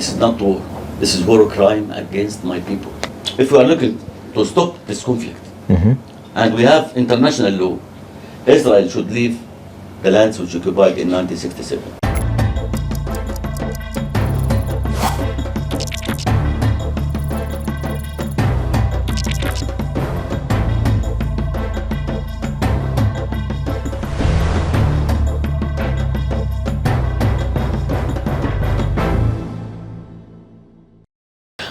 This is not war. This is war crime against my people. If we are looking to stop this conflict, and we have international law, Israel should leave the lands which occupied in 1967.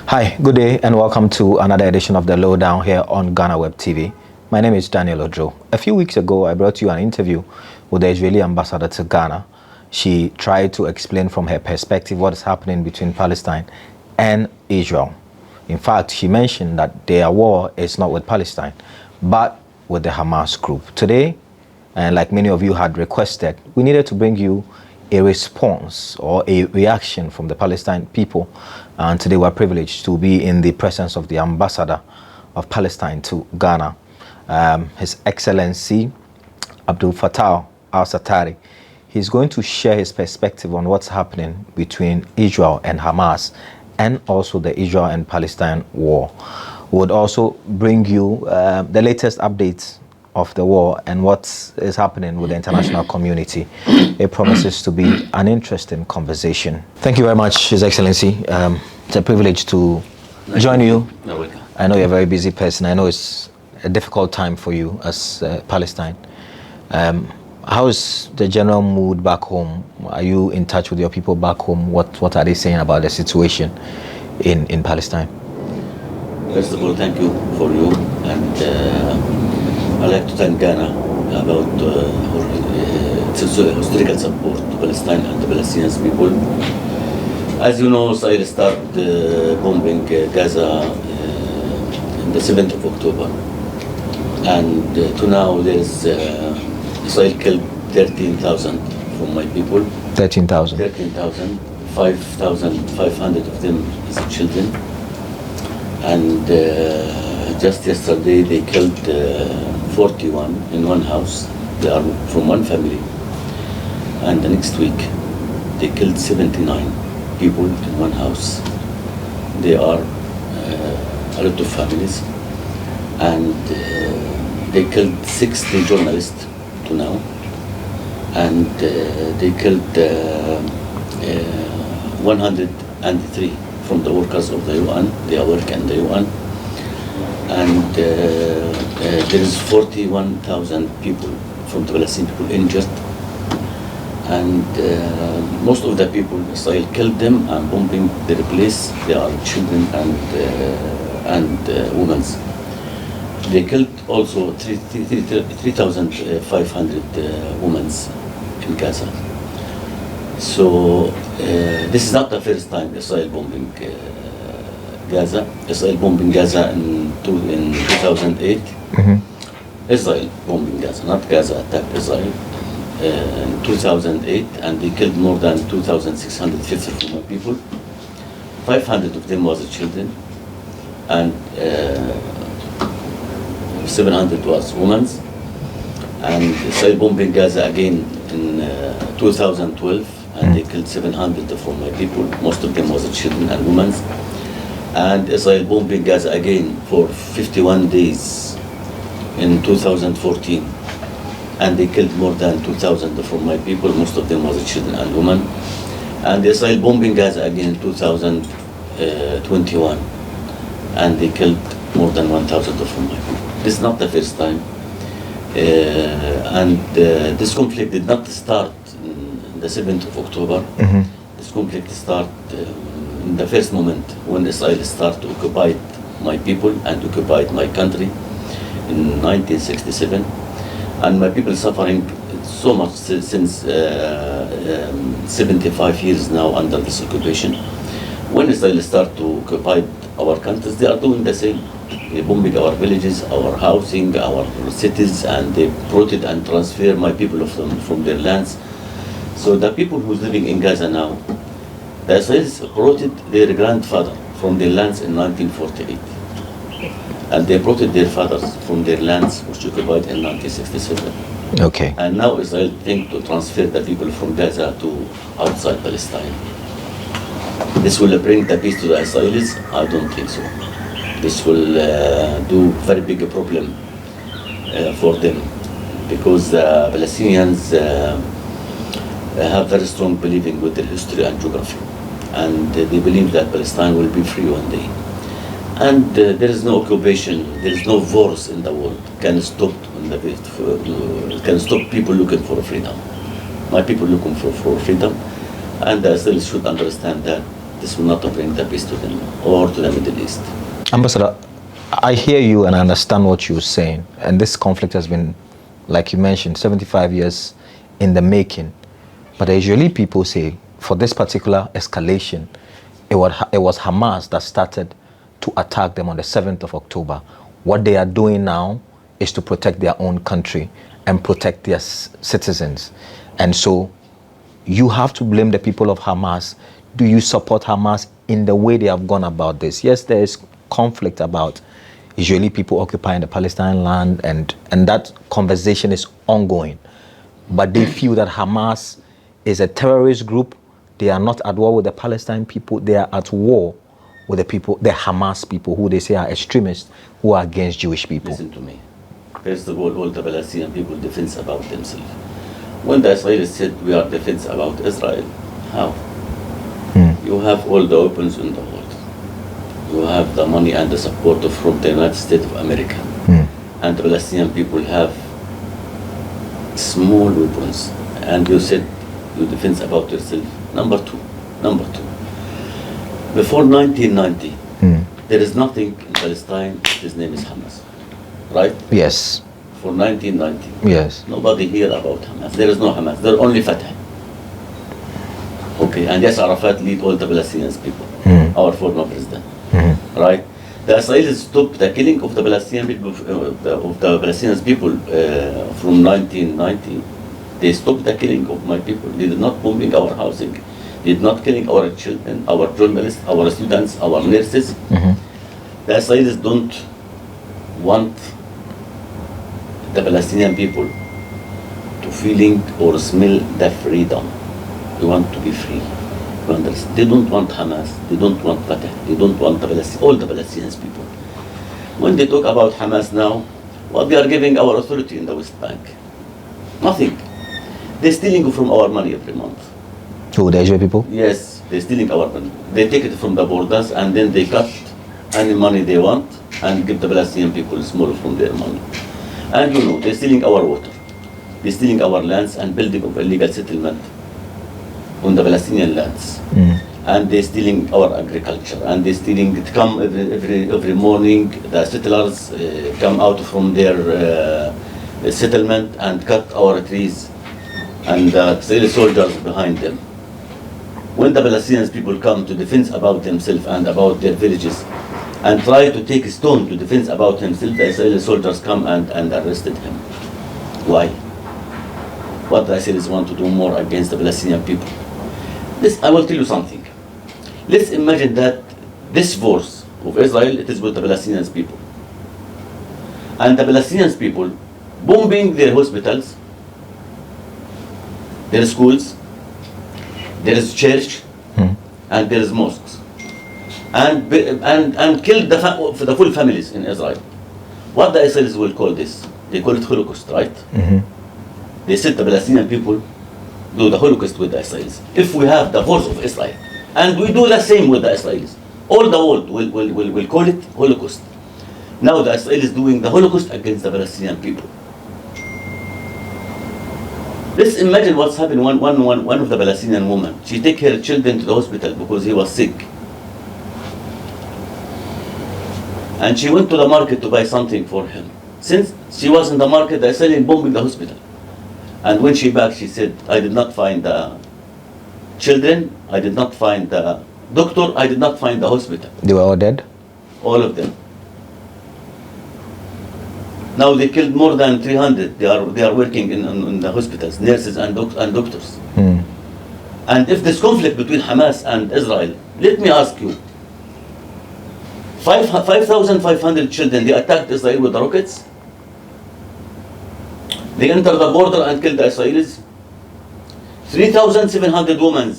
Hi, good day and welcome to another edition of the Lowdown here on GhanaWeb TV. My name is Daniel Ojo. A few weeks ago, I brought you an interview with the Israeli ambassador to Ghana. She tried to explain from her perspective what is happening between Palestine and Israel. In fact, she mentioned that their war is not with Palestine, but with the Hamas group. Today, and like many of you had requested, we needed to bring you a response or a reaction from the Palestine people. And today we're privileged to be in the presence of the ambassador of Palestine to Ghana, His Excellency Abdalfatah Ahmed. He's going to share his perspective on what's happening between Israel and Hamas and also the Israel and Palestine war. We would also bring you the latest updates of the war and what is happening with the international community. It promises to be an interesting conversation. Thank you very much, His Excellency. It's a privilege to join you. You're welcome. I know you're a very busy person. I know it's a difficult time for you as Palestine. How is the general mood back home? Are you in touch with your people back home? What are they saying about the situation in Palestine? First of all, thank you for you, and I'd like to thank Ghana about her historical support to Palestine and the Palestinian people. As you know, Israel started bombing Gaza in the 7th of October. And to now, there's Israel killed 13,000 from my people. 13,000? 13,000. 5,500 of them is children. And just yesterday, they killed 41 in one house. They are from one family. And the next week, they killed 79 people in one house. They are a lot of families. And they killed 60 journalists to now. And they killed 103 from the workers of the UN. They are working in the UN. And there is 41,000 people from the Palestinian people injured. And most of the people, Israel killed them and bombing their place. They are children and women. They killed also 3,500 women in Gaza. So this is not the first time Israel bombing Gaza. Israel bombing Gaza in 2008. Israel bombing Gaza, not Gaza attacked Israel in 2008, and they killed more than 2,650 people. 500 of them was children, and 700 was women. And Israel bombing Gaza again in 2012, and they killed 700 from my people. Most of them was children and women. And Israel bombing Gaza again for 51 days in 2014. And they killed more than 2,000 from my people, most of them was children and women. And Israel bombing Gaza again in 2021. And they killed more than 1,000 from my people. This is not the first time. This conflict did not start on the 7th of October. This conflict started in the first moment when Israel started to occupy my people and occupied my country in 1967. And my people suffering so much since 75 years now under this occupation. When Israel started to occupy our countries, they are doing the same. They bombing our villages, our housing, our cities, and they brought it and transferred my people from their lands. So the people who's living in Gaza now, the Israelis brought their grandfather from their lands in 1948. And they brought their fathers from their lands which occupied in 1967. Okay. And now Israel think to transfer the people from Gaza to outside Palestine. This will bring the peace to the Israelis? I don't think so. This will do very big problem for them, because the Palestinians have very strong believing with their history and geography, and they believe that Palestine will be free one day. And there is no occupation, there is no force in the world can stop people looking for freedom. My people looking for freedom, and the Israelis should understand that this will not bring the peace to them or to the Middle East. Ambassador, I hear you and I understand what you're saying, and this conflict has been, like you mentioned, 75 years in the making. But usually people say, for this particular escalation, it was Hamas that started to attack them on the 7th of October. What they are doing now is to protect their own country and protect their citizens. And so you have to blame the people of Hamas. Do you support Hamas in the way they have gone about this? Yes, there is conflict about usually people occupying the Palestinian land, and that conversation is ongoing. But they feel that Hamas is a terrorist group. They are not at war with the Palestinian people. They are at war with the people, the Hamas people, who they say are extremists, who are against Jewish people. Listen to me. First of all the Palestinian people defense about themselves. When the Israelis said we are defense about Israel, how? You have all the weapons in the world. You have the money and the support from the United States of America. And the Palestinian people have small weapons. And you said you defense about yourself. Number two. Before 1990, there is nothing in Palestine. His name is Hamas, right? Yes. For 1990. Yes. Nobody hear about Hamas. There is no Hamas. There is only Fatah. Okay, and yes, Arafat lead all the Palestinian people, our former president, right? The Israelis stopped the killing of the Palestinian people, from 1990. They stopped the killing of my people. They did not bombing our housing. They did not killing our children, our journalists, our students, our nurses. The Israelis don't want the Palestinian people to feeling or smell the freedom. They want to be free. They don't want Hamas. They don't want Fatah. They don't want all the Palestinian people. When they talk about Hamas now, what they are giving our authority in the West Bank? Nothing. They're stealing from our money every month. Who, the Israeli people? Yes, they're stealing our money. They take it from the borders and then they cut any money they want and give the Palestinian people small from their money. And you know, they're stealing our water. They're stealing our lands and building of illegal settlement on the Palestinian lands. And they're stealing our agriculture. And they're stealing, it come every morning, the settlers come out from their settlement and cut our trees, and the Israeli soldiers behind them. When the Palestinian people come to defense about themselves and about their villages and try to take a stone to defense about himself, the Israeli soldiers come and arrested him. Why? What the Israelis want to do more against the Palestinian people? This, I will tell you something. Let's imagine that this force of Israel, it is with the Palestinian people. And the Palestinian people bombing their hospitals, their schools, there is church, and there is mosques, and killed the full families in Israel. What the Israelis will call this? They call it Holocaust, right? They said the Palestinian people do the Holocaust with the Israelis. If we have the force of Israel, and we do the same with the Israelis, all the world will call it Holocaust. Now the Israelis doing the Holocaust against the Palestinian people. Let's imagine what's happened. One of the Palestinian women, she take her children to the hospital because he was sick. And she went to the market to buy something for him. Since she was in the market, the Israelis bombing the hospital. And when she back, she said, I did not find the children, I did not find the doctor, I did not find the hospital. They were all dead? All of them. Now they killed more than 300. They are working in the hospitals, nurses and doctors. And if this conflict between Hamas and Israel, let me ask you, 5,500 children, they attacked Israel with rockets. They entered the border and killed the Israelis. 3,700 women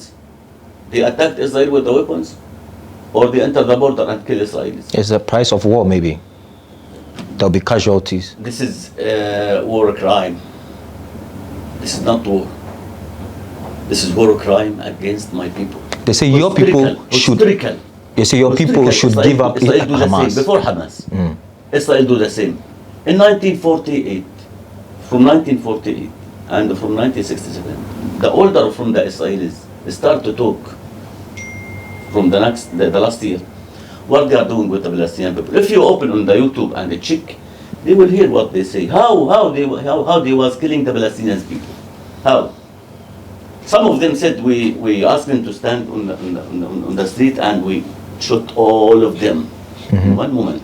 They attacked Israel with the weapons, or they enter the border and kill Israelis. It's the price of war, maybe. There'll be casualties. This is war crime. This is not war. This is war crime against my people. They say your people should. They say your people should give up Israel do Hamas. the same before Hamas. Israel do the same. In 1948, from 1948 and from 1967, the order from the Israelis start to talk from the last year what they are doing with the Palestinian people. If you open on the YouTube and check, they will hear what they say. How they was killing the Palestinian people. How? Some of them said we asked them to stand on the street and we shot all of them in one moment.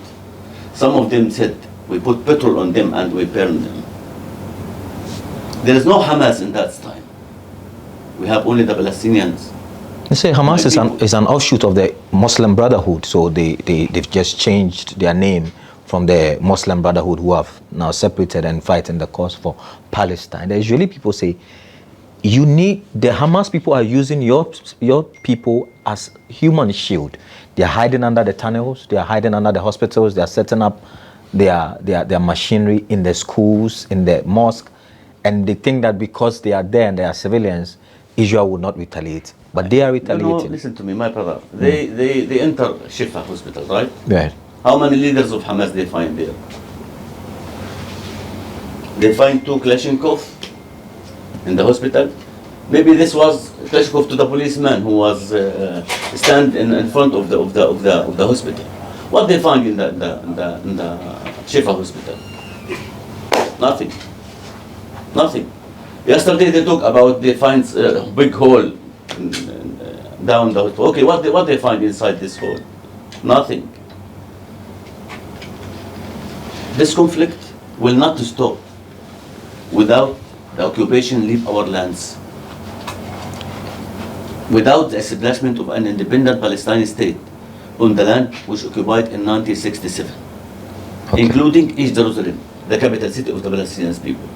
Some of them said we put petrol on them and we burned them. There is no Hamas in that time. We have only the Palestinians. They say Hamas is an offshoot of the Muslim Brotherhood, so they've just changed their name from the Muslim Brotherhood, who have now separated and fighting the cause for Palestine. The Israeli people say, the Hamas people are using your people as human shield. They are hiding under the tunnels, they are hiding under the hospitals, they are setting up their machinery in the schools, in the mosque, and they think that because they are there and they are civilians, Israel will not retaliate. But they are retaliating. No, listen to me, my brother. They enter Shifa hospital, right? Right. How many leaders of Hamas they find there? They find 2 Kalashnikov in the hospital. Maybe this was Kalashnikov to the policeman who was stand in front of the hospital. What they find in the Shifa hospital? Nothing. Nothing. Yesterday they talk about they find a big hole down the hospital. Okay, what they find inside this hole? Nothing. This conflict will not stop without the occupation leave our lands, without the establishment of an independent Palestinian state on the land which occupied in 1967, including East Jerusalem, the capital city of the Palestinian people.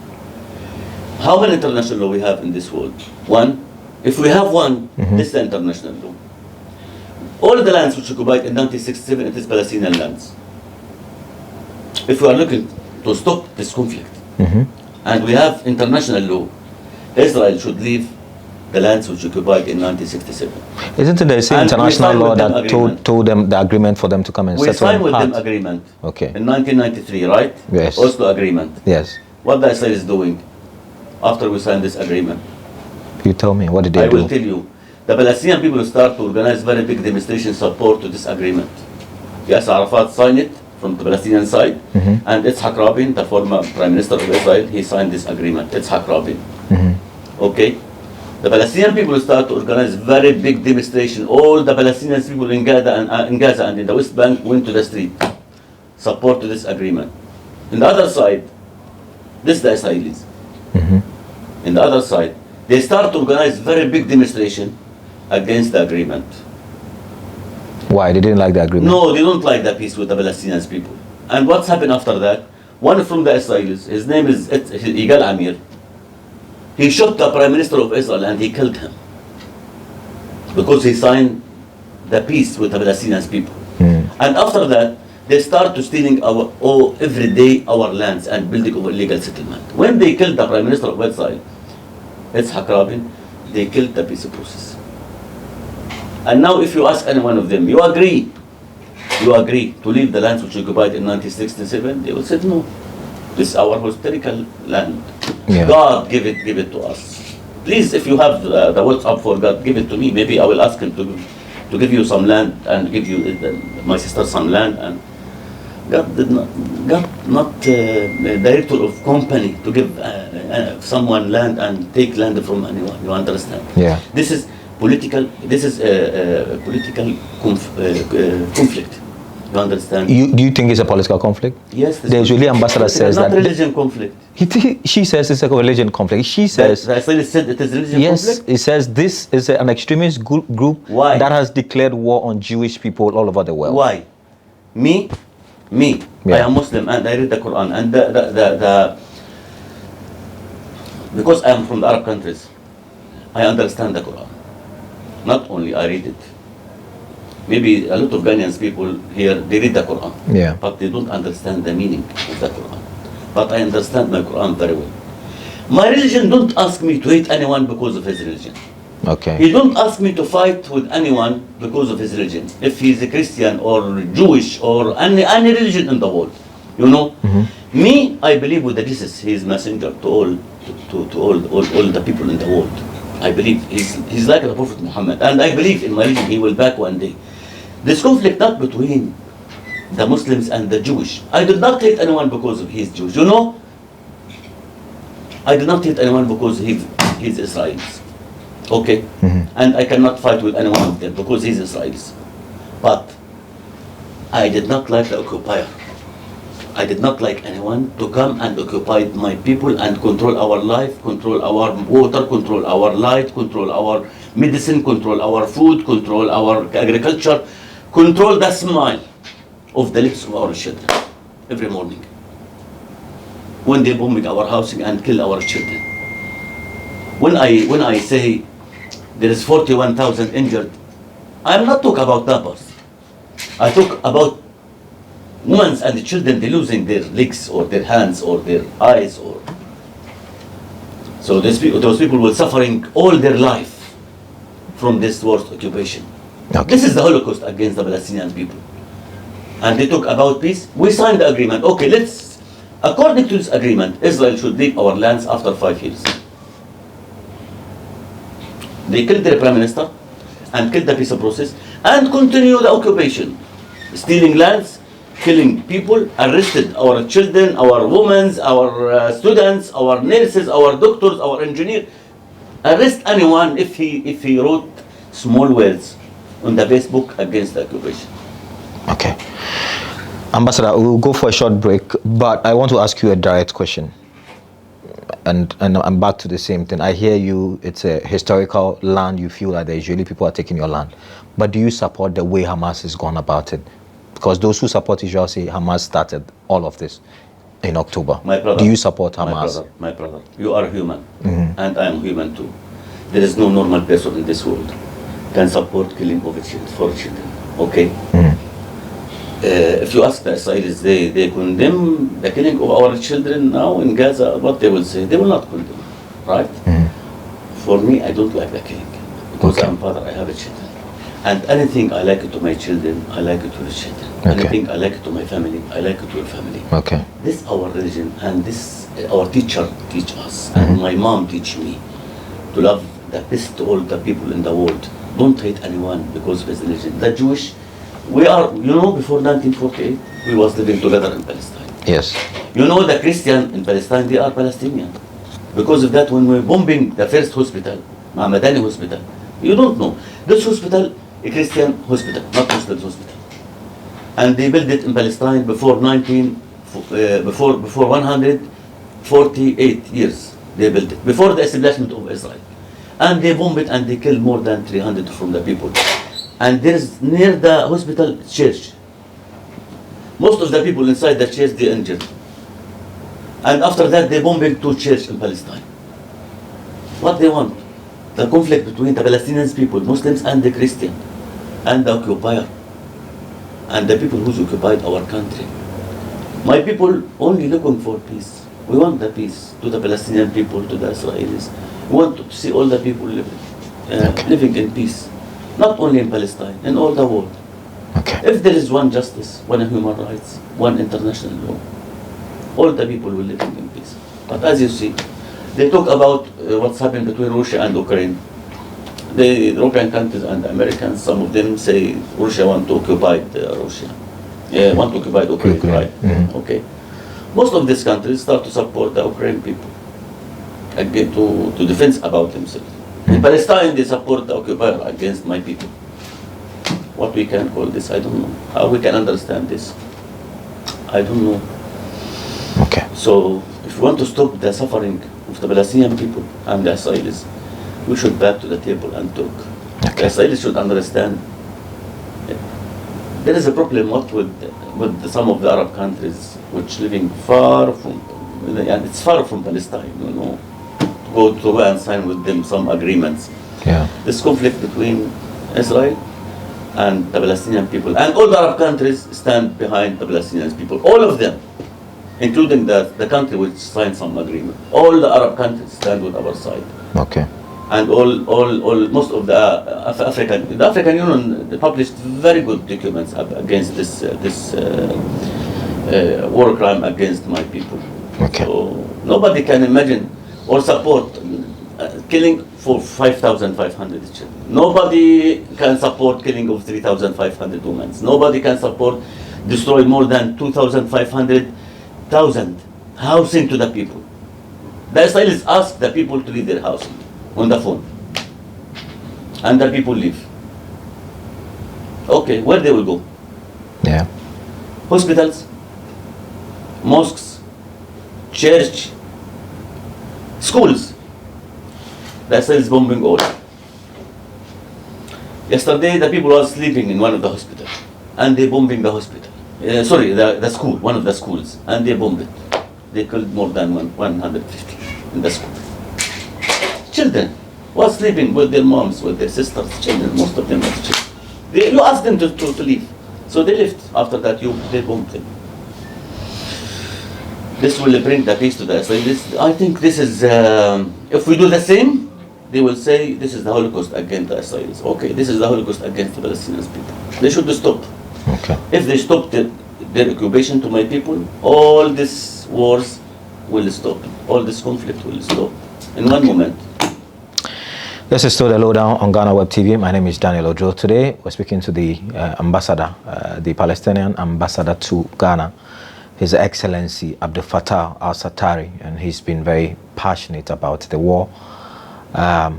How many international law we have in this world? One. If we have one, this is the international law. All the lands which occupied in 1967, it is Palestinian lands. If we are looking to stop this conflict, and we have international law, Israel should leave the lands which occupied in 1967. Isn't it the same international law that told them the agreement for them to come and settle? We signed with them agreement in 1993, right? Yes. Oslo agreement. Yes. What the Israel is doing after we signed this agreement? You tell me, what did they do? I will tell you. The Palestinian people start to organize very big demonstration support to this agreement. Yes, Arafat signed it from the Palestinian side, and Yitzhak Rabin, the former Prime Minister of Israel, he signed this agreement, Yitzhak Rabin. Okay? The Palestinian people start to organize very big demonstration. All the Palestinian people in Gaza and in the West Bank went to the street, support to this agreement. On the other side, this is the Israelis. In the other side, they start to organize very big demonstration against the agreement. Why? They didn't like the agreement? No, they don't like the peace with the Palestinian people. And what's happened after that? One from the Israelis, his name is Yigal Amir. He shot the Prime Minister of Israel and he killed him because he signed the peace with the Palestinian people. And after that, they start to stealing every day our lands and building of illegal settlement. When they killed the Prime Minister of Israel, Yitzhak Rabin, they killed the peace process. And now if you ask any one of them, you agree to leave the lands which occupied in 1967, they will say no. This is our historical land. Yeah. God give it to us. Please, if you have the WhatsApp for God, give it to me. Maybe I will ask him to give you some land and give you my sister some land. And God not director of company to give someone land and take land from anyone. You understand? Yeah. This is political. This is political conflict. You understand? Do you think it's a political conflict? Yes. The Israeli ambassador says not that. Religion conflict. She says it's a religion conflict. She says. The Israeli said it is religion yes, conflict? It says this is an extremist group Why? that has declared war on Jewish people all over the world. Why? Me, Yeah. I am Muslim and I read the Quran and because I am from the Arab countries, I understand the Quran. Not only I read it. Maybe a lot of Ghanaian people here, they read the Quran, Yeah. but they don't understand the meaning of the Quran. But I understand my Quran very well. My religion don't ask me to hate anyone because of his religion. Okay. He don't ask me to fight with anyone because of his religion. If he's a Christian or Jewish or any religion in the world, you know. Me, I believe with Jesus, he is messenger to all the people in the world. I believe he's like the Prophet Muhammad, and I believe in my religion he will back one day. This conflict not between the Muslims and the Jewish. I did not hate anyone because of he's Jewish. You know, I did not hate anyone because he's Israelis. Okay, and I cannot fight with anyone of them because he's Israelis. But I did not like the occupier. I did not like anyone to come and occupy my people and control our life, control our water, control our light, control our medicine, control our food, control our agriculture, control the smile of the lips of our children every morning. When they bombing our housing and kill our children. When I say there is 41,000 injured, I'm not talking about numbers. I talk about women and the children, they losing their legs or their hands or their eyes, or so those people were suffering all their life from this worst occupation. Okay. This is the Holocaust against the Palestinian people. And they talk about peace. We signed the agreement. Okay, according to this agreement, Israel should leave our lands after 5 years. They killed their prime minister and killed the peace process and continue the occupation, stealing lands, killing people, arrested our children, our women, our students, our nurses, our doctors, our engineers. Arrest anyone if he wrote small words on the Facebook against the occupation. Okay. Ambassador, we'll go for a short break, but I want to ask you a direct question. And I'm back to the same thing. I hear you, it's a historical land, you feel that the Israeli people are taking your land. But do you support the way Hamas has gone about it? Because those who support Israel say Hamas started all of this in October. My brother, do you support Hamas? My brother, you are human, and I am human too. There is no normal person in this world can support killing of for children. Okay. If you ask the Israelis, they condemn the killing of our children now in Gaza. What they will say? They will not condemn, right? For me, I don't like the killing because I'm father. I have a children. And anything I like it to my children, I like it to the children. Okay. Anything I like it to my family, I like it to your family. Okay. This our religion, and this our teacher teach us, and my mom teach me to love the best to all the people in the world. Don't hate anyone because of his religion. The Jewish, we are, you know, before 1948, we was living together in Palestine. Yes. You know, the Christian in Palestine, they are Palestinian. Because of that, when we were bombing the first hospital, Madani hospital, you don't know, this hospital, a Christian hospital, not Muslim hospital. And they built it in Palestine before 148 years. They built it, before the establishment of Israel. And they bombed it and they killed more than 300 from the people. And there is near the hospital church. Most of the people inside the church, they injured. And after that, they bombed 2 churches in Palestine. What they want? The conflict between the Palestinian people, Muslims and the Christian, and the occupier, and the people who occupied our country. My people only looking for peace. We want the peace to the Palestinian people, to the Israelis. We want to see all the people living in peace. Not only in Palestine, in all the world. Okay. If there is one justice, one human rights, one international law, all the people will live in peace. But as you see, they talk about what's happened between Russia and Ukraine. The European countries and the Americans, some of them say Russia want to occupy Russia. Want to occupy Ukraine, right? Okay. Most of these countries start to support the Ukrainian people, again to defense about themselves. In Palestine, they support the occupier against my people. What we can call this, I don't know. How we can understand this, I don't know. Okay. So, if we want to stop the suffering of the Palestinian people and the Israelis, we should back to the table and talk. Okay. The Israelis should understand there is a problem what with some of the Arab countries which living far from, and it's far from Palestine, you know, to go and sign with them some agreements. Yeah. This conflict between Israel and the Palestinian people, and all the Arab countries stand behind the Palestinian people, all of them, including the country which signed some agreement. All the Arab countries stand with our side. Okay. And most of the African Union published very good documents against this war crime against my people. Okay. So nobody can imagine or support killing for 5,500 children. Nobody can support killing of 3,500 women. Nobody can support destroy more than 2,500 housing to the people. The Israelis ask the people to leave their housing on the phone, and the people leave. Okay, where they will go? Yeah. Hospitals, mosques, church, schools. The Israel is bombing all. Yesterday, the people were sleeping in one of the hospitals, and they bombing the hospital. The school, one of the schools, and they bombed it. They killed more than 150 in the school. Children were sleeping with their moms, with their sisters. Children, most of them were children. You asked them to leave, so they left. After that, they bombed them. This will bring the peace to the Israelis. I think this is, if we do the same, they will say this is the Holocaust against the Israelis. Okay, this is the Holocaust against the Palestinian people. They should stop. Okay. If they stop their occupation to my people, all these wars will stop. All this conflict will stop in one moment. This is still the Lowdown on GhanaWeb TV. My name is Daniel Ojo. Today, we're speaking to the ambassador, the Palestinian ambassador to Ghana, His Excellency Abdalfatah Ahmed, and he's been very passionate about the war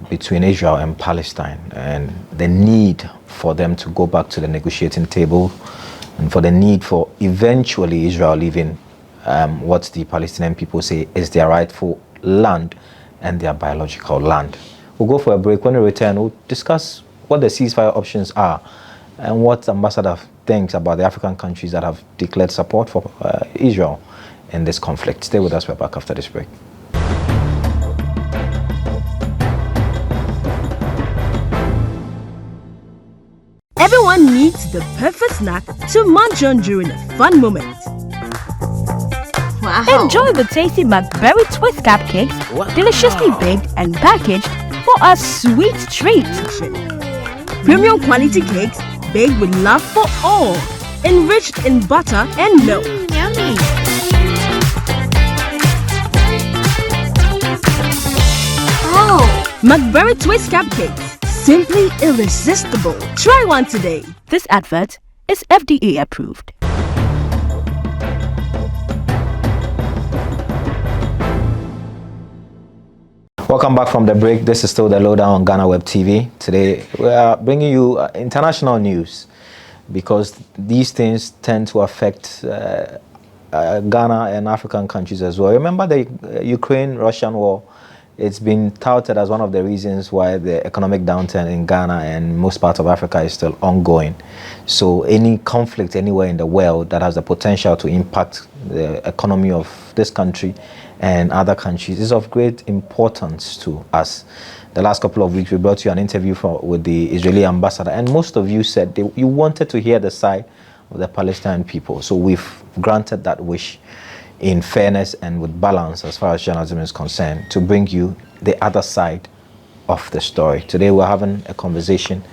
between Israel and Palestine and the need for them to go back to the negotiating table and for the need for eventually Israel leaving what the Palestinian people say is their rightful land and their biological land. We'll go for a break. When we return, we'll discuss what the ceasefire options are and what the ambassador thinks about the African countries that have declared support for Israel in this conflict. Stay with us. We're back after this break. Everyone needs the perfect snack to munch on during a fun moment. Wow. Enjoy the tasty McBerry Twist cupcakes, deliciously baked and packaged for a sweet treat. Premium quality cakes baked with love for all, enriched in butter and milk. Yummy. Oh, McBerry Twist cupcakes, simply irresistible. Try one today. This advert is FDA approved. Welcome back from the break. This is still the Lowdown on GhanaWeb TV. Today we are bringing you international news because these things tend to affect Ghana and African countries as well. Remember the Ukraine-Russian war? It's been touted as one of the reasons why the economic downturn in Ghana and most parts of Africa is still ongoing. So any conflict anywhere in the world that has the potential to impact the economy of this country and other countries is of great importance to us. The last couple of weeks, we brought you an interview with the Israeli ambassador, and most of you said you wanted to hear the side of the Palestinian people. So we've granted that wish in fairness and with balance as far as journalism is concerned to bring you the other side of the story. Today we're having a conversation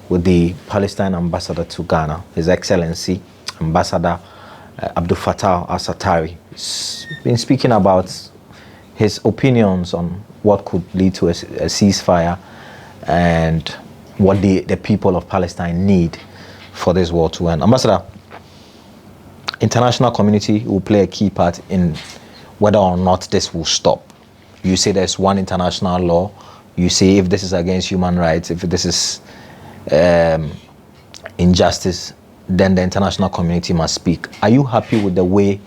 with the Palestinian ambassador to Ghana, His Excellency Ambassador Abdalfatah Ahmed. He's been speaking about his opinions on what could lead to a ceasefire and what the people of Palestine need for this war to end. Ambassador, international community will play a key part in whether or not this will stop. You say there's one international law. You say if this is against human rights, if this is injustice, then the international community must speak. Are you happy with the way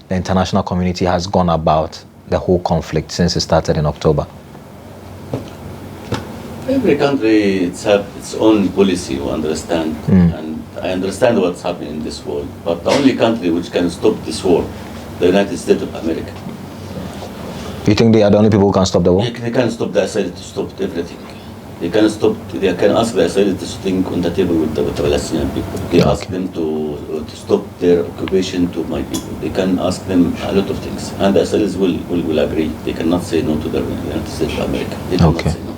the international community has gone about the whole conflict since it started in October? Every country has its own policy, you understand, and I understand what's happening in this world, but the only country which can stop this war, the United States of America. You think they are the only people who can stop the war? They can stop the Israel to stop everything. They can stop. They can ask the Israelis to sitting on the table with the Palestinian people. They ask them to stop their occupation to my people. They can ask them a lot of things, and the Israelis will agree. They cannot say no to the United States of America. They cannot say no.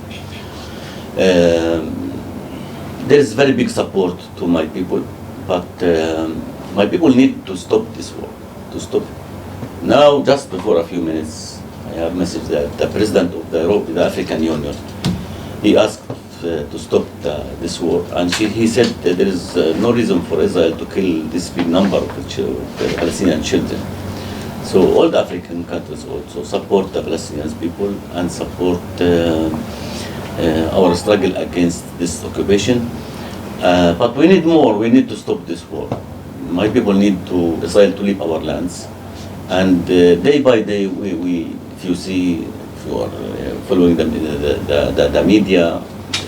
There is very big support to my people, but my people need to stop this war. To stop. Now, just before a few minutes, I have messaged that the president of the African Union. He asked to stop this war, and he said that there is no reason for Israel to kill this big number of Palestinian children. So all the African countries also support the Palestinian people and support our struggle against this occupation. But we need more. We need to stop this war. My people need Israel to leave our lands, and day by day, if you see. If you are following the media,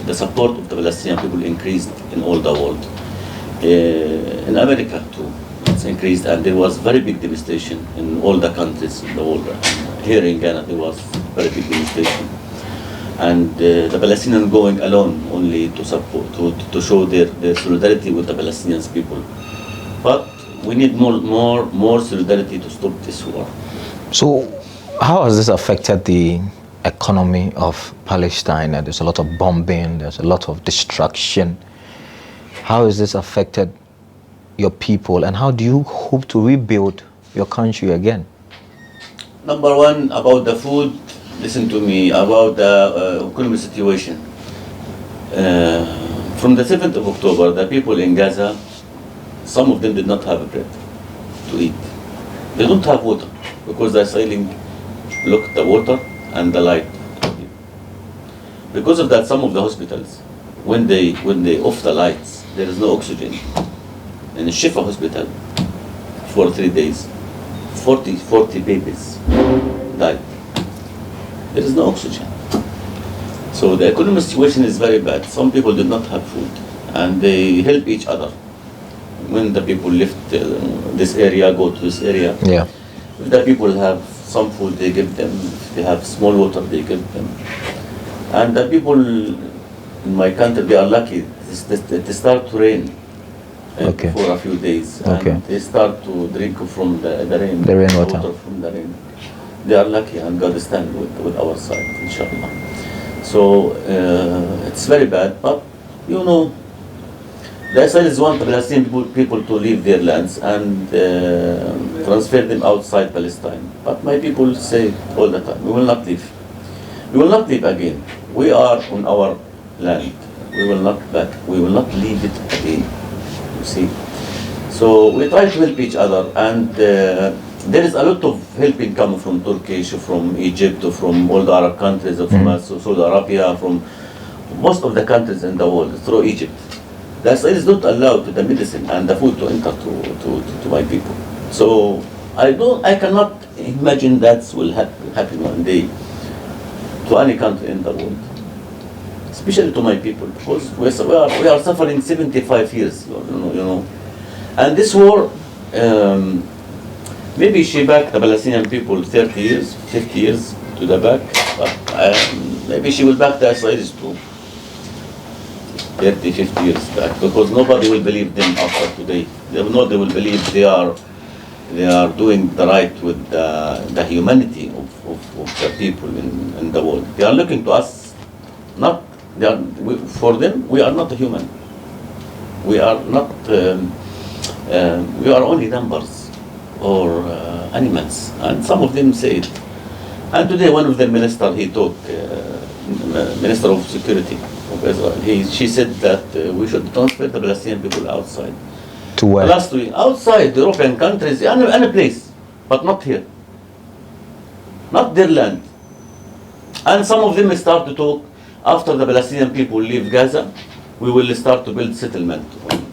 the support of the Palestinian people increased in all the world. In America too, it's increased, and there was very big devastation in all the countries in the world. Here in Ghana, there was very big devastation, and the Palestinians going alone only to support, to show their solidarity with the Palestinian people. But we need more solidarity to stop this war. So, how has this affected the economy of Palestine? There's a lot of bombing, there's a lot of destruction. How has this affected your people, and how do you hope to rebuild your country again? Number one, about the food, listen to me, about the economic situation. From the 7th of October, the people in Gaza, some of them did not have bread to eat. They don't have water because they're sailing. Look at the water and the light. Because of that, some of the hospitals, when they off the lights, there is no oxygen. In the Shifa hospital, for 3 days, 40 babies died. There is no oxygen. So the economic situation is very bad. Some people did not have food, and they help each other. When the people left this area, go to this area. Yeah. If the people have some food, they give them. If they have small water, they give them. And the people in my country, they are lucky. They start to rain for a few days. And they start to drink from the rain. The rainwater. From the rain. They are lucky, and God stands with our side, inshallah. So it's very bad, but you know, the Israelis want the Palestinian people to leave their lands and transfer them outside Palestine. But my people say all the time, we will not leave. We will not leave again. We are on our land. We will not back. We will not leave it again. You see. So we try to help each other, and there is a lot of helping coming from Turkey, from Egypt, from all the Arab countries, from Saudi Arabia, from most of the countries in the world through Egypt. The Israelis don't allow the medicine and the food to enter to my people. So I cannot imagine that will happen one day to any country in the world, especially to my people, because we are suffering 75 years, you know. And this war, maybe she back the Palestinian people 30 years, 50 years to the back, but maybe she will back the Israelis too. 30, 50 years back, because nobody will believe them after today. They will believe they are doing the right with the humanity of the people in the world. They are looking to us, for them, we are not human. We are not, we are only numbers or animals, and some of them say it. And today one of the minister, he talked, Minister of Security of Israel, she said that we should transfer the Palestinian people outside. To where? Last week, outside the European countries, any place, but not here. Not their land. And some of them start to talk, after the Palestinian people leave Gaza, we will start to build settlement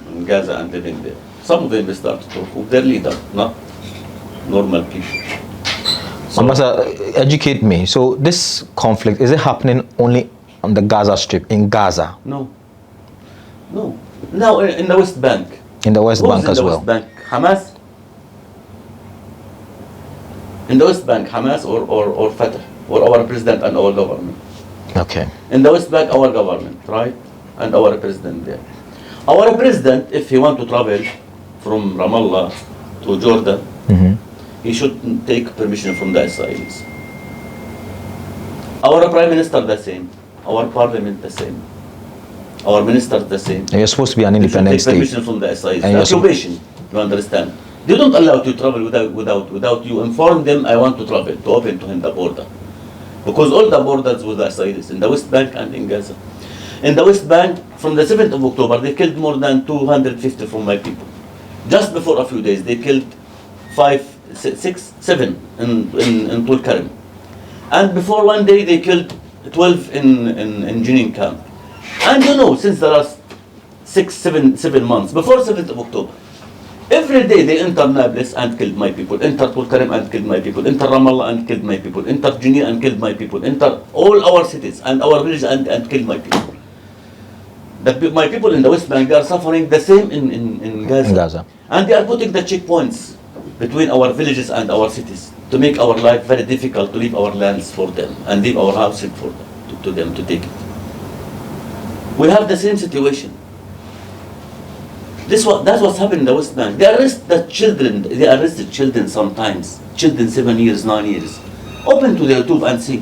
in Gaza and living there. Some of them start to talk with their leader, not normal people. So, Ambassador, educate me. So this conflict, is it happening only on the Gaza Strip, in Gaza? No. Now in the West Bank. In the West Bank as well? West Bank? Hamas? In the West Bank, Hamas or Fatah, or our president and our government? Okay. In the West Bank, our government, right? And our president there. Our president, if he want to travel from Ramallah to Jordan, he should take permission from the Israelis. Our prime minister the same. Our parliament the same. Our minister the same. And you're supposed to be an independent state. Take permission from the Israelis. And Occupation, you understand? They don't allow you to travel without you inform them, I want to travel, to open to him the border. Because all the borders with the Israelis, in the West Bank and in Gaza. In the West Bank, from the 7th of October, they killed more than 250 from my people. Just before a few days, they killed 5, 6, 7 in Talkertainment. And before one day, they killed 12 in Jenin camp. And you know, since the last 7 months, before 7th of October, every day they enter Nablus and killed my people, enter Talkertainment and killed my people, enter Ramallah and killed my people, enter Jenin and killed my people, enter all our cities and our villages and killed my people. My people in the West Bank, they are suffering the same in Gaza. And they are putting the checkpoints between our villages and our cities to make our life very difficult, to leave our lands for them and leave our houses for them, to them to take it. We have the same situation. That's what's happening in the West Bank. They arrest the children. They arrested children sometimes. Children 7 years, 9 years. Open to the YouTube and see.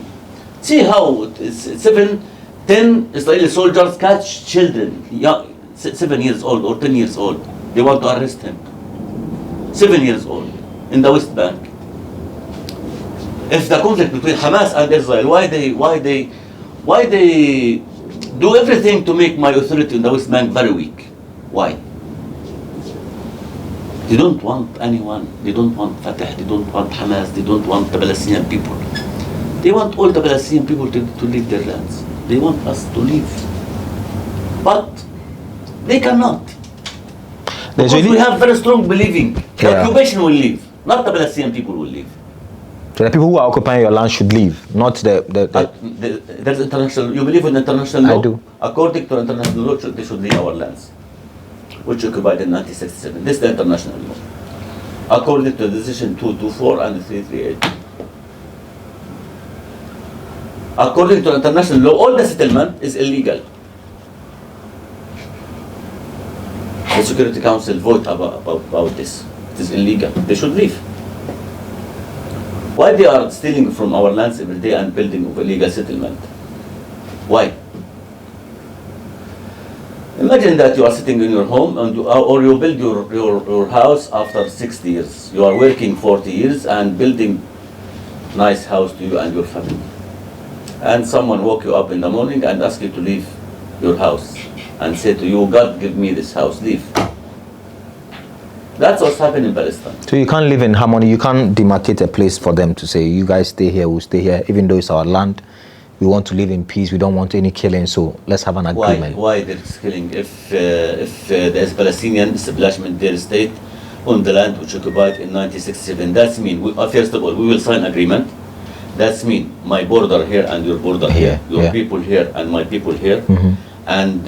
See how 7, 10 Israeli soldiers catch children, 7 years old or 10 years old. They want to arrest him. 7 years old in the West Bank. If the conflict between Hamas and Israel, why they do everything to make my authority in the West Bank very weak? Why? They don't want anyone. They don't want Fatah. They don't want Hamas. They don't want the Palestinian people. They want all the Palestinian people to leave their lands. They want us to leave. But they cannot. Because we have very strong believing. The occupation will leave. Not the Palestinian people will leave. So the people who are occupying your land should leave, not there's international. You believe in international law? I do. According to international law, they should leave our lands, which occupied in 1967. This is the international law. According to decision 224 and 338. According to international law, all the settlement is illegal. The Security Council vote about this. It is illegal. They should leave. Why they are stealing from our lands every day and building of illegal settlement? Why? Imagine that you are sitting in your home and or you build your house after 60 years. You are working 40 years and building nice house to you and your family. And someone woke you up in the morning and ask you to leave your house and say to you, God give me this house, leave. That's what's happening in Palestine. So you can't live in harmony. You can't demarcate a place for them to say, you guys stay here, we'll stay here, even though it's our land. We want to live in peace. We don't want any killing. So let's have an agreement. Why there's killing? If the Palestinian establishment their state on the land which occupied in 1967, that's mean first of all we will sign agreement. That's mean my border here and your border here, your people here and my people here, and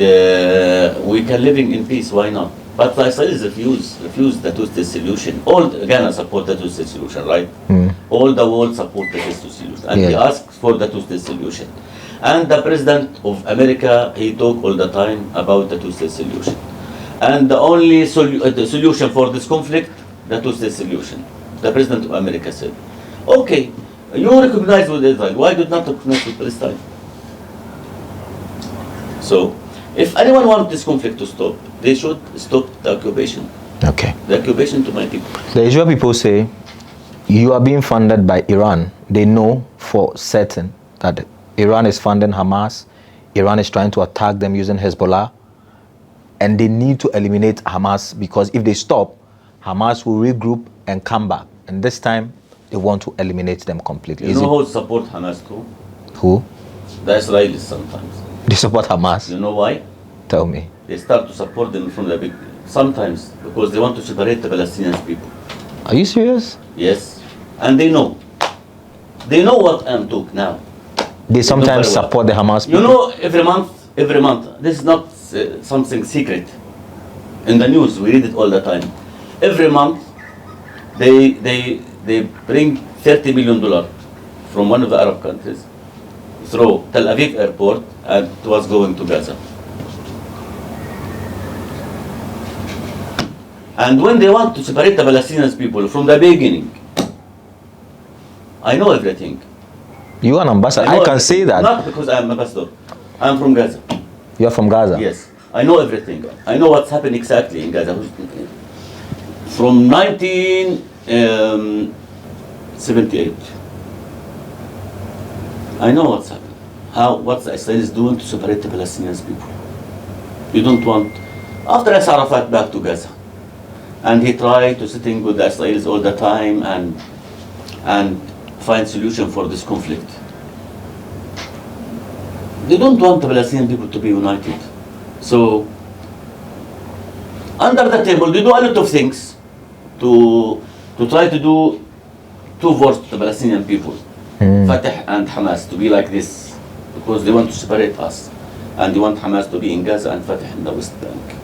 we can living in peace. Why not? But the Israelis refuse the two-state solution. All Ghana support the two-state solution, right? All the world support the two-state solution, and he asks for the two-state solution. And the President of America, he talk all the time about the two-state solution. And the only the solution for this conflict, the two-state solution. The President of America said, okay, you recognize with Israel, why did not recognize with Palestine? So, if anyone wants this conflict to stop, they should stop the occupation. Okay. The occupation to my people. The Israel people say you are being funded by Iran. They know for certain that Iran is funding Hamas. Iran is trying to attack them using Hezbollah. And they need to eliminate Hamas because if they stop, Hamas will regroup and come back. And this time, they want to eliminate them completely. You know who support Hamas too? Who? The Israelis sometimes. They support Hamas. You know why? Tell me. They start to support them from the big, sometimes because they want to separate the Palestinian people. Are you serious? Yes, and they know. They know what I'm talking now. They sometimes support the Hamas people. You know, every month. This is not something secret. In the news, we read it all the time. Every month, they bring $30 million from one of the Arab countries through Tel Aviv airport and it was going to Gaza. And when they want to separate the Palestinian people from the beginning, I know everything. You are an ambassador. I can see that. Not because I'm an ambassador. I'm from Gaza. You're from Gaza? Yes. I know everything. I know what's happened exactly in Gaza. From 1978. I know what's happened. What the Israel is doing to separate the Palestinian people. You don't want... After Yasser Arafat back to Gaza, and he tried to sitting with the Israelis all the time and find solution for this conflict. They don't want the Palestinian people to be united. So, under the table, they do a lot of things to try to do two votes to the Palestinian people. Fatah and Hamas to be like this, because they want to separate us. And they want Hamas to be in Gaza and Fatah in the West Bank.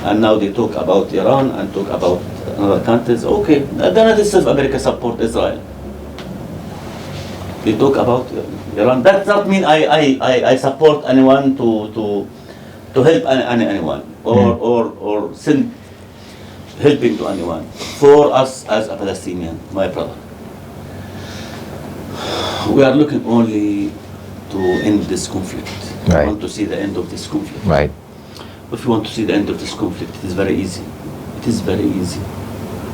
And now they talk about Iran and talk about other countries. Okay, then this is America support Israel. They talk about Iran. That does not mean I support anyone to help anyone or send helping to anyone. For us as a Palestinian, my brother, we are looking only to end this conflict. Right. We want to see the end of this conflict. Right. If you want to see the end of this conflict, it is very easy. It is very easy.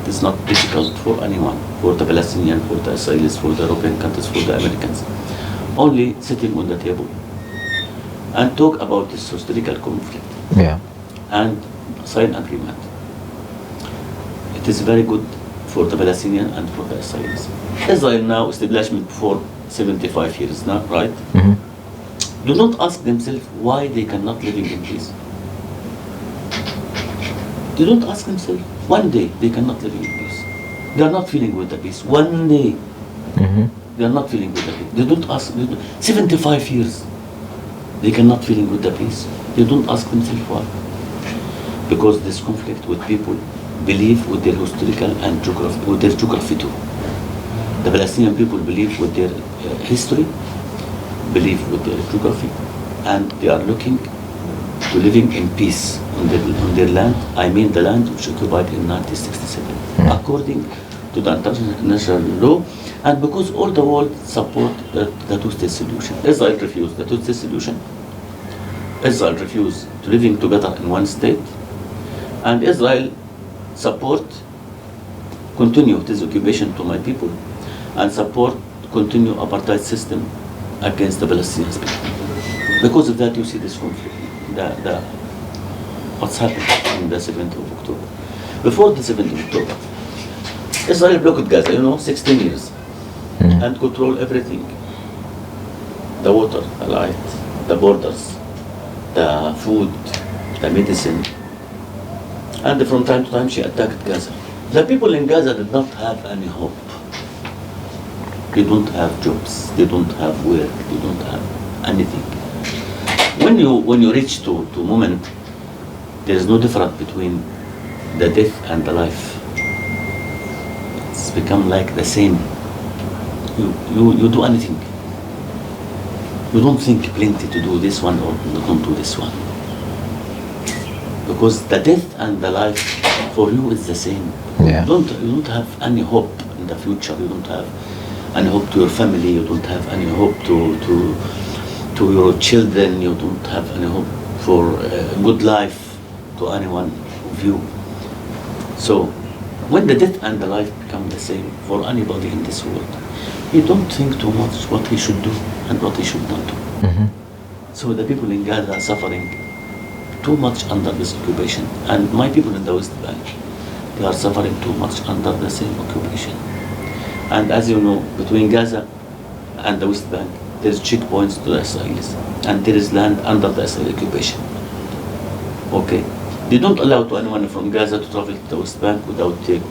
It is not difficult for anyone, for the Palestinian, for the Israelis, for the European countries, for the Americans. Only sitting on the table and talk about this historical conflict. Yeah. And sign agreement. It is very good for the Palestinian and for the Israelis. Israel now establishment for 75 years now, right? Mm-hmm. Do not ask themselves why they cannot live in peace. They don't ask themselves. One day they cannot live in peace. They are not feeling with the peace. One day they are not feeling with the peace. They don't ask. 75 years they cannot feeling with the peace. They don't ask themselves why. Because this conflict with people believe with their historical and geography, with their geography too. The Palestinian people believe with their history, believe with their geography, and they are looking to living in peace on their land. I mean the land which occupied in 1967, according to the international law, and because all the world support the two-state solution. Israel refused the two-state solution. Israel refused to living together in one state, and Israel support continue this occupation to my people, and support continue apartheid system against the Palestinian people. Because of that, you see this conflict. What's happened on the 7th of October. Before the 7th of October, Israel blocked Gaza, 16 years, and control everything. The water, the light, the borders, the food, the medicine. And from time to time, she attacked Gaza. The people in Gaza did not have any hope. They don't have jobs, they don't have work, they don't have anything. When you reach to moment, there is no difference between the death and the life. It's become like the same. You do anything. You don't think plenty to do this one or don't do this one. Because the death and the life for you is the same. Yeah. You don't have any hope in the future. You don't have any hope to your family. You don't have any hope to your children. You don't have any hope for a good life to anyone of you. So when the death and the life become the same for anybody in this world, he don't think too much what he should do and what he should not do. So the people in Gaza are suffering too much under this occupation, and my people in the West Bank, they are suffering too much under the same occupation. And as you know, between Gaza and the West Bank, there's checkpoints to the Israelis, and there is land under the Israeli occupation. Okay, they don't allow to anyone from Gaza to travel to the West Bank without take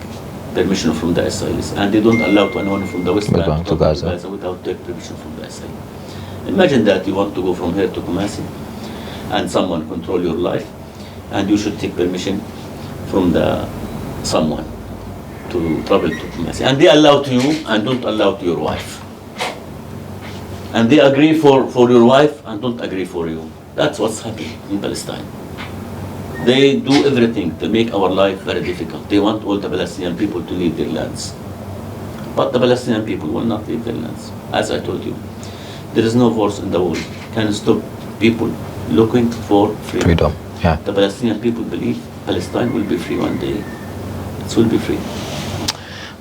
permission from the Israelis, and they don't allow to anyone from the West Bank to travel to Gaza without take permission from the Israelis. Imagine that you want to go from here to Kumasi, and someone control your life, and you should take permission from someone to travel to Kumasi, and they allow to you and don't allow to your wife. And they agree for your wife and don't agree for you. That's what's happening in Palestine. They do everything to make our life very difficult. They want all the Palestinian people to leave their lands. But the Palestinian people will not leave their lands. As I told you, there is no force in the world can stop people looking for freedom. Yeah. The Palestinian people believe Palestine will be free one day. It will be free.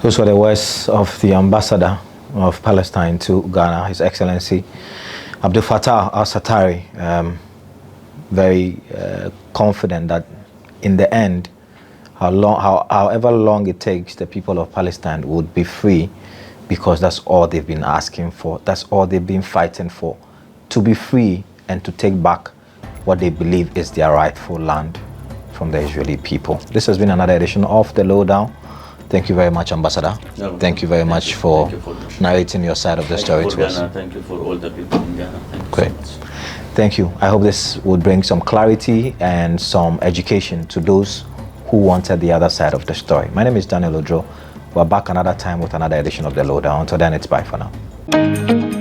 Those were the words of the ambassador of Palestine to Ghana, His Excellency Abdalfatah Ahmed very confident that in the end, however long it takes, the people of Palestine would be free, because that's all they've been asking for. That's all they've been fighting for, to be free and to take back what they believe is their rightful land from the Israeli people. This has been another edition of The Lowdown. Thank you very much, Ambassador. No, thank you very much for narrating your side of the story to us. Thank you for all the people in Ghana. Thank you Great. so much. Thank you. I hope this would bring some clarity and some education to those who wanted the other side of the story. My name is Daniel Odro. We're back another time with another edition of The Lowdown. Until then, it's bye for now.